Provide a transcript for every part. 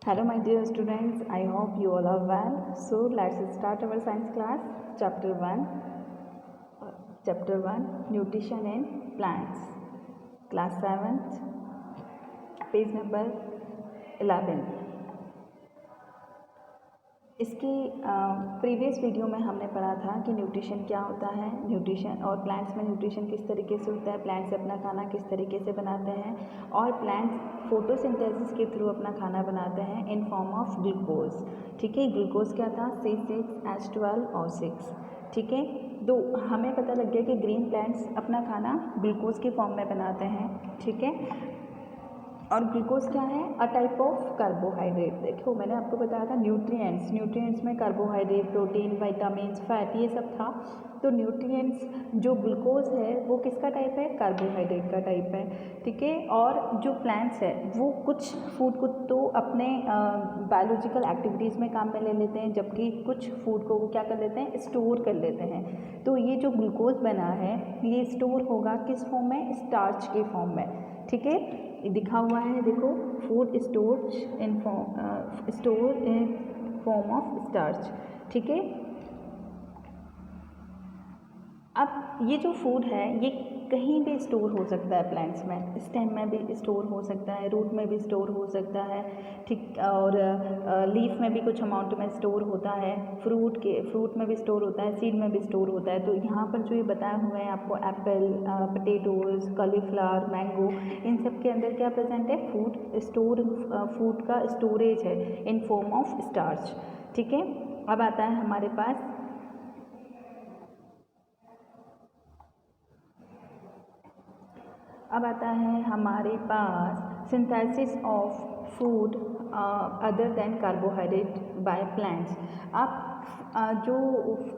Hello my dear students, I hope you all are well. So let's start our science class. Chapter 1 Nutrition in Plants, Class 7th, page number 11. इसकी previous video में हमने पढ़ा था कि nutrition क्या होता है, न्यूट्रिशन और प्लांट्स में न्यूट्रिशन किस तरीके से होता है, प्लांट्स अपना खाना किस तरीके से बनाते हैं और प्लांट्स फोटोसिंथेसिस के थ्रू अपना खाना बनाते हैं इन फॉर्म ऑफ ग्लूकोज। ठीक है, ग्लूकोज क्या था C6H12O6। ठीक है, तो हमें पता लग गया कि ग्रीन प्लांट्स अपना खाना ग्लूकोज के फॉर्म में बनाते हैं। ठीक है, और ग्लूकोज क्या है, अ टाइप ऑफ कार्बोहाइड्रेट। देखो मैंने आपको बताया था न्यूट्रिएंट्स में कार्बोहाइड्रेट, प्रोटीन, विटामिन्स, फैट ये सब था। तो न्यूट्रिएंट्स जो ग्लूकोज है वो किसका टाइप है, कार्बोहाइड्रेट का टाइप है। ठीक है, और जो प्लांट्स है वो कुछ फूड को तो अपने बायोलॉजिकल एक्टिविटीज़ में काम में ले लेते हैं, जबकि कुछ फूड को वो क्या कर लेते हैं, स्टोर कर लेते हैं। तो ये जो ग्लूकोज बना है ये स्टोर होगा किस फॉर्म में, स्टार्च के फॉर्म में। ठीक है, दिखा हुआ है, देखो, food store in form of starch. ठीक है, अब ये जो फूड है ये कहीं भी स्टोर हो सकता है प्लांट्स में, स्टेम में भी स्टोर हो सकता है, रूट में भी स्टोर हो सकता है। ठीक, और लीफ में भी कुछ अमाउंट में स्टोर होता है, फ्रूट में भी स्टोर होता है, सीड में भी स्टोर होता है। तो यहाँ पर जो ये बताए हुए हैं आपको, एप्पल, पटेटोज़, कॉलीफ्लावर, मैंगो, इन सब के अंदर क्या प्रेजेंट है, फूड का स्टोरेज है इन फॉर्म ऑफ स्टार्च। ठीक है, अब आता है हमारे पास synthesis of food other than carbohydrate by plants. अब जो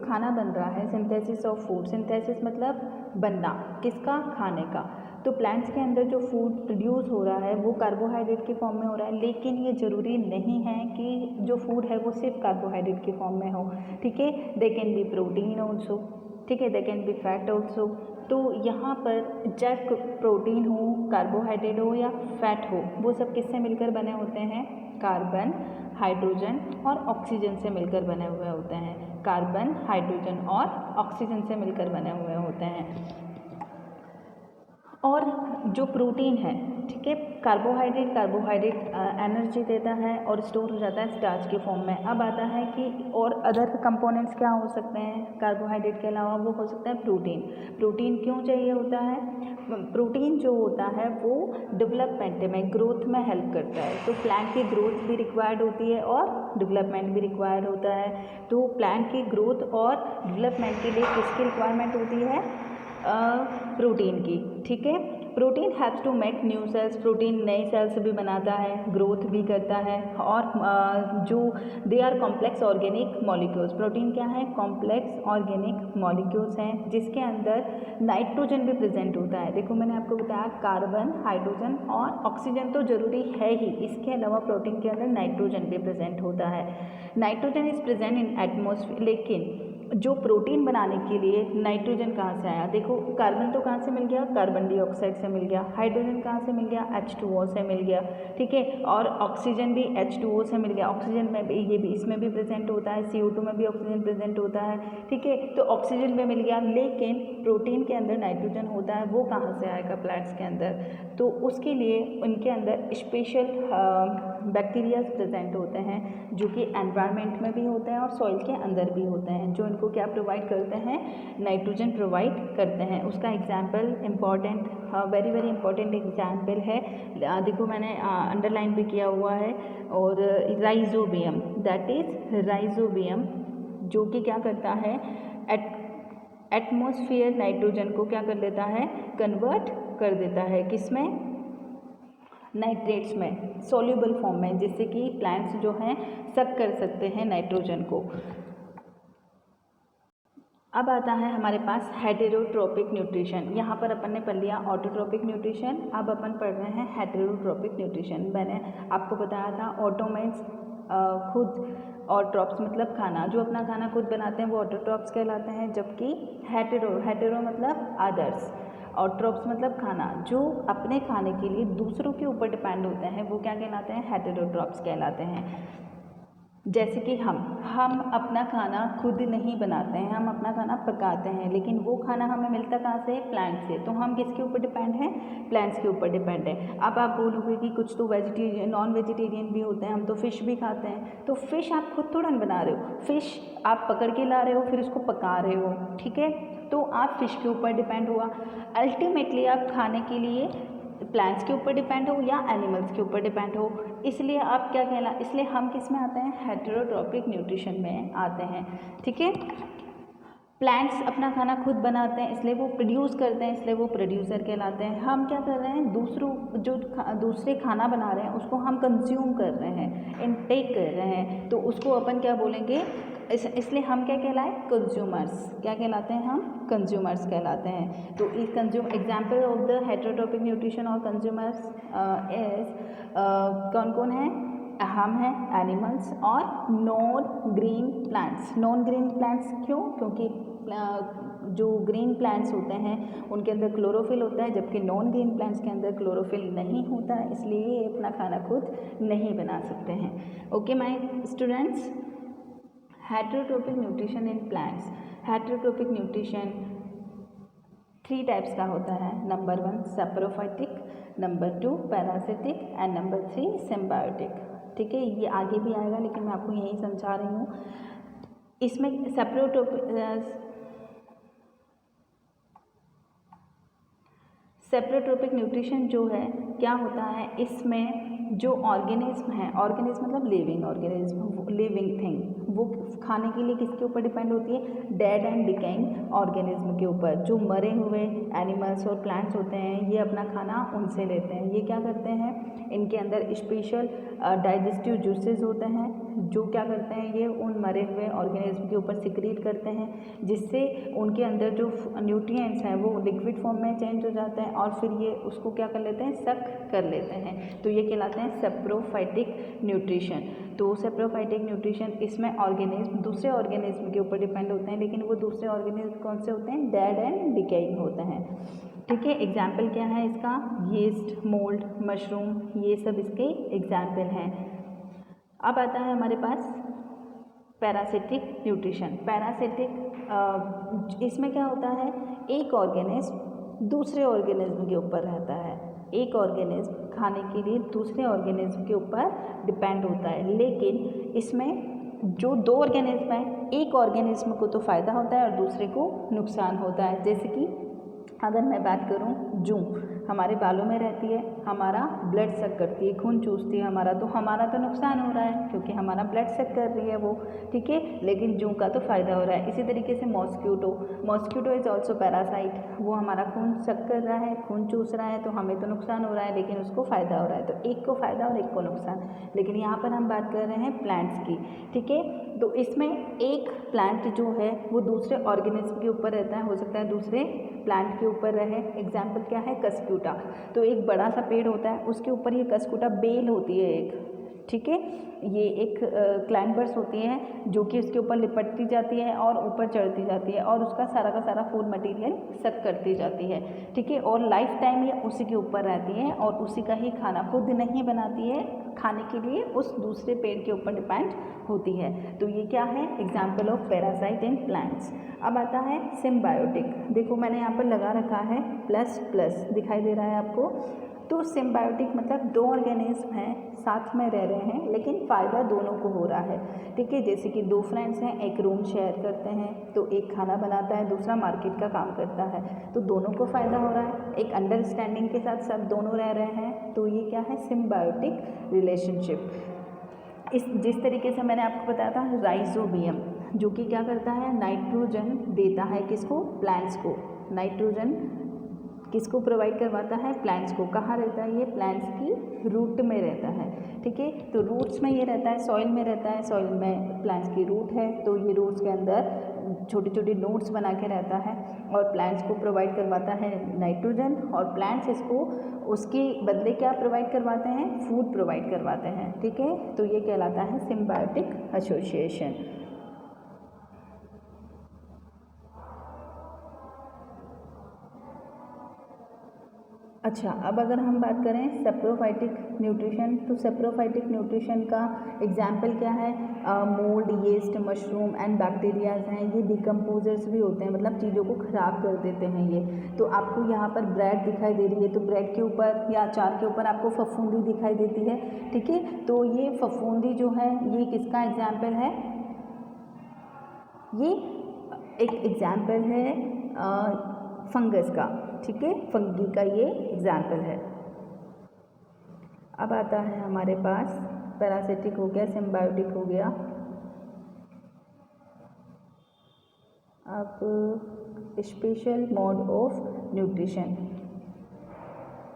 खाना बन रहा है, सिंथेसिस ऑफ फूड, सिंथेसिस मतलब बनना, किसका, खाने का। तो प्लांट्स के अंदर जो फूड प्रोड्यूस हो रहा है वो कार्बोहाइड्रेट के फॉर्म में हो रहा है, लेकिन ये ज़रूरी नहीं है कि जो फूड है वो सिर्फ कार्बोहाइड्रेट के फॉर्म में हो। ठीक है, they can be protein also. ठीक है, they can be fat also. तो यहाँ पर चाहे प्रोटीन हो, कार्बोहाइड्रेट हो या फैट हो, वो सब किससे मिलकर बने होते हैं, कार्बन, हाइड्रोजन और ऑक्सीजन से मिलकर बने हुए होते हैं। कार्बन, हाइड्रोजन और ऑक्सीजन से मिलकर बने हुए होते हैं। और जो प्रोटीन है, ठीक है, कार्बोहाइड्रेट एनर्जी देता है और स्टोर हो जाता है स्टार्च के फॉर्म में। अब आता है कि और अदर कंपोनेंट्स क्या हो सकते हैं कार्बोहाइड्रेट के अलावा, वो हो सकता है प्रोटीन। प्रोटीन क्यों चाहिए होता है, प्रोटीन जो होता है वो डेवलपमेंट में, ग्रोथ में हेल्प करता है। तो प्लांट की ग्रोथ भी रिक्वायर्ड होती है और डेवलपमेंट भी रिक्वायर्ड होता है। तो प्लांट की ग्रोथ और डेवलपमेंट के लिए किसकी रिक्वायरमेंट होती है, प्रोटीन की। ठीक है, protein haves to make new cells, protein नए सेल्स भी बनाता है, ग्रोथ भी करता है। और जो they are complex organic molecules, protein क्या है, कॉम्प्लेक्स ऑर्गेनिक मॉलिक्यूल्स हैं जिसके अंदर नाइट्रोजन भी प्रेजेंट होता है। देखो मैंने आपको बताया कार्बन, हाइड्रोजन और ऑक्सीजन तो जरूरी है ही, इसके अलावा प्रोटीन के अंदर नाइट्रोजन भी प्रेजेंट होता है। Nitrogen is present in atmosphere, लेकिन जो प्रोटीन बनाने के लिए नाइट्रोजन कहाँ से आया, देखो कार्बन तो कहाँ से मिल गया, कार्बन डाइऑक्साइड से मिल गया। हाइड्रोजन कहाँ से मिल गया, H2O से मिल गया। ठीक है, और ऑक्सीजन भी H2O से मिल गया। ऑक्सीजन में भी, ये भी इसमें भी प्रेजेंट होता है, CO2 में भी ऑक्सीजन प्रेजेंट होता है। ठीक है, तो ऑक्सीजन में मिल गया, लेकिन प्रोटीन के अंदर नाइट्रोजन होता है, वो कहाँ से आएगा प्लांट्स के अंदर। तो उसके लिए उनके अंदर स्पेशल बैक्टीरियाज प्रेजेंट होते हैं जो कि एनवायरनमेंट में भी होते हैं और सॉइल के अंदर भी होते हैं, जो इनको क्या प्रोवाइड करते हैं, नाइट्रोजन प्रोवाइड करते हैं। उसका example important, very very important example है, देखो मैंने अंडरलाइन भी किया हुआ है, और राइजोबियम, दैट इज राइजोबियम, जो कि क्या करता है, एटमॉस्फेयर नाइट्रोजन को क्या कर लेता है, कन्वर्ट कर देता है, किसमें, नाइट्रेट्स में, सॉल्युबल फॉर्म में, जिससे कि प्लांट्स जो हैं सक कर सकते हैं नाइट्रोजन को। अब आता है हमारे पास हेटेरोट्रोपिक न्यूट्रिशन। यहाँ पर अपन ने पढ़ लिया ऑटोट्रोपिक न्यूट्रिशन, अब अपन पढ़ रहे हैं हेटेरोट्रोपिक न्यूट्रिशन। मैंने आपको बताया था ऑटो मीन्स खुद, और ट्रॉप्स मतलब खाना, जो अपना खाना खुद बनाते हैं वो ऑटोट्रॉप्स कहलाते हैं, जबकि हेटेरो मतलब अदर्स, ऑट्रोप्स मतलब खाना, जो अपने खाने के लिए दूसरों के ऊपर डिपेंड होते हैं वो क्या कहलाते हैं, हेटेरोट्रॉप्स कहलाते हैं। जैसे कि हम अपना खाना खुद नहीं बनाते हैं, हम अपना खाना पकाते हैं, लेकिन वो खाना हमें मिलता कहाँ से, प्लांट से। तो हम किसके ऊपर डिपेंड हैं, प्लांट्स के ऊपर डिपेंड है। अब आप बोलोगे कि कुछ तो वेजिटेरियन नॉन वेजिटेरियन भी होते हैं, हम तो फ़िश भी खाते हैं। तो फ़िश आप खुद थोड़ा बना रहे हो, फ़िश आप पकड़ के ला रहे हो फिर उसको पका रहे हो, ठीक है। तो आप फ़िश के ऊपर डिपेंड हुआ। अल्टीमेटली आप खाने के लिए प्लांट्स के ऊपर डिपेंड हो या एनिमल्स के ऊपर डिपेंड हो, इसलिए आप क्या कहला, इसलिए हम किस में आते हैं, हेटेरोट्रॉपिक न्यूट्रिशन में आते हैं, ठीक है। प्लांट्स अपना खाना खुद बनाते हैं इसलिए वो प्रोड्यूस करते हैं, इसलिए वो प्रोड्यूसर कहलाते हैं। हम क्या कर रहे हैं, दूसरे खाना बना रहे हैं उसको हम कंज्यूम कर रहे हैं, इनटेक कर रहे हैं, तो उसको अपन क्या बोलेंगे, इसलिए हम क्या कहलाए, कंज्यूमर्स। क्या कहलाते हैं, हम कंज्यूमर्स कहलाते हैं। तो इस example of the heterotrophic nutrition और कंज्यूमर्स कौन कौन है, हम हैं, एनिमल्स और non green plants. Non green plants क्यों, क्योंकि जो ग्रीन प्लांट्स होते हैं उनके अंदर क्लोरोफिल होता है, जबकि नॉन ग्रीन प्लांट्स के अंदर क्लोरोफिल नहीं होता है, इसलिए ये अपना खाना खुद नहीं बना सकते हैं। Okay my students, heterotrophic nutrition in plants. Heterotrophic nutrition 3 types का होता है। Number 1 saprophytic, number 2 parasitic and number 3 symbiotic, ठीक है। ये आगे भी आएगा लेकिन मैं आपको यही समझा रही हूँ। इसमें सेप्रोट्रोपिक न्यूट्रिशन जो है क्या होता है, इसमें जो ऑर्गेनिज्म है, ऑर्गेनिज्म मतलब लिविंग ऑर्गेनिज्म, लिविंग थिंग, वो खाने के लिए किसके ऊपर डिपेंड होती है, डेड एंड डिकेइंग ऑर्गेनिज्म के ऊपर। जो मरे हुए एनिमल्स और प्लांट्स होते हैं ये अपना खाना उनसे लेते हैं। ये क्या करते हैं, इनके अंदर स्पेशल डाइजेस्टिव जूसेस होते हैं जो क्या करते हैं, ये उन मरे हुए ऑर्गेनिज्म के ऊपर सिक्रीट करते हैं, जिससे उनके अंदर जो न्यूट्रिएंट्स हैं वो लिक्विड फॉर्म में चेंज हो जाते हैं और फिर ये उसको क्या कर लेते हैं, सक कर लेते हैं। तो ये कहलाते हैं सेप्रोफाइटिक न्यूट्रिशन। तो सेप्रोफाइटिक न्यूट्रिशन, इसमें ऑर्गेनिज्म दूसरे ऑर्गेनिज्म के ऊपर डिपेंड होते हैं, लेकिन वो दूसरे ऑर्गेनिज्म कौन से होते हैं, डेड एंड डिकेइंग होते हैं, ठीक है। एग्जाम्पल क्या है इसका, यीस्ट, मोल्ड, मशरूम, ये सब इसके एग्जाम्पल हैं। अब आता है हमारे पास पैरासिटिक न्यूट्रिशन। पैरासिटिक इसमें क्या होता है, एक ऑर्गेनिज्म दूसरे ऑर्गेनिज्म के ऊपर रहता है, एक ऑर्गेनिज्म खाने के लिए दूसरे ऑर्गेनिज्म के ऊपर डिपेंड होता है, लेकिन इसमें जो 2 ऑर्गेनिज्म हैं, एक ऑर्गेनिज्म को तो फ़ायदा होता है और दूसरे को नुकसान होता है। जैसे कि अगर मैं बात करूं, जूं हमारे बालों में रहती है, हमारा ब्लड सक करती है, खून चूसती है हमारा, तो हमारा तो नुकसान हो रहा है क्योंकि हमारा ब्लड सक कर रही है वो, ठीक है, लेकिन जूं का तो फ़ायदा हो रहा है। इसी तरीके से मॉस्क्यूटो इज़ ऑल्सो पैरासाइट, वो हमारा खून सक कर रहा है, खून चूस रहा है, तो हमें तो नुकसान हो रहा है लेकिन उसको फ़ायदा हो रहा है। तो एक को फ़ायदा और एक को नुकसान, लेकिन यहाँ पर हम बात कर रहे हैं प्लांट्स की, ठीक है। तो इसमें एक प्लांट जो है वो दूसरे ऑर्गेनिज्म के ऊपर रहता है, हो सकता है दूसरे प्लांट के ऊपर रहे। एग्जाम्पल क्या है, कस्क्यूटा। तो एक बड़ा सा पेड़ होता है, उसके ऊपर ये कस्क्यूटा बेल होती है एक, ठीक है। ये एक क्लाइंबर्स होती हैं जो कि उसके ऊपर लिपटती जाती है और ऊपर चढ़ती जाती है और उसका सारा का सारा फूड मटेरियल सक करती जाती है, ठीक है। और लाइफ टाइम ये उसी के ऊपर रहती है और उसी का ही खाना खुद नहीं बनाती है, खाने के लिए उस दूसरे पेड़ के ऊपर डिपेंड होती है। तो ये क्या है, example of parasite in plants. अब आता है सिम्बायोटिक। देखो मैंने यहाँ पर लगा रखा है प्लस प्लस, दिखाई दे रहा है आपको। तो सिम्बायोटिक मतलब 2 ऑर्गेनिज्म हैं, साथ में रह रहे हैं लेकिन फ़ायदा दोनों को हो रहा है, ठीक है। जैसे कि 2 फ्रेंड्स हैं, एक रूम शेयर करते हैं, तो एक खाना बनाता है, दूसरा मार्केट का काम करता है, तो दोनों को फ़ायदा हो रहा है, एक अंडरस्टैंडिंग के साथ सब दोनों रह रहे हैं। तो ये क्या है, सिम्बायोटिक रिलेशनशिप। जिस तरीके से मैंने आपको बताया था, राइजोबियम जो कि क्या करता है, नाइट्रोजन देता है किसको, प्लांट्स को। नाइट्रोजन किसको प्रोवाइड करवाता है, प्लांट्स को। कहाँ रहता है ये, प्लांट्स की रूट में रहता है, ठीक है। तो रूट्स में ये रहता है, सॉइल में रहता है, सॉइल में प्लांट्स की रूट है, तो ये रूट्स के अंदर छोटी छोटी नोड्स बना के रहता है और प्लांट्स को प्रोवाइड करवाता है नाइट्रोजन, और प्लांट्स इसको उसके बदले क्या प्रोवाइड करवाते हैं, फूड प्रोवाइड करवाते हैं, ठीक है। तो ये कहलाता है सिम्बायोटिक एसोसिएशन। अच्छा, अब अगर हम बात करें सेप्रोफाइटिक न्यूट्रिशन, तो सेप्रोफाइटिक न्यूट्रिशन का एग्जाम्पल क्या है? Mould, yeast, mushroom and bacterias हैं, ये डिकम्पोजर्स भी होते हैं, मतलब चीज़ों को ख़राब कर देते हैं ये। तो आपको यहाँ पर ब्रेड दिखाई दे रही है, तो ब्रेड के ऊपर या अचार के ऊपर आपको फफूंदी दिखाई देती है, ठीक है। तो ये फफूंदी जो है ये किसका एग्जाम्पल है? ये एक एग्जाम्पल है फंगस का, ठीक है, फंगी का ये एग्जाम्पल है। अब आता है हमारे पास पैरासिटिक हो गया, सिम्बायोटिक हो गया। अब स्पेशल मोड ऑफ न्यूट्रिशन,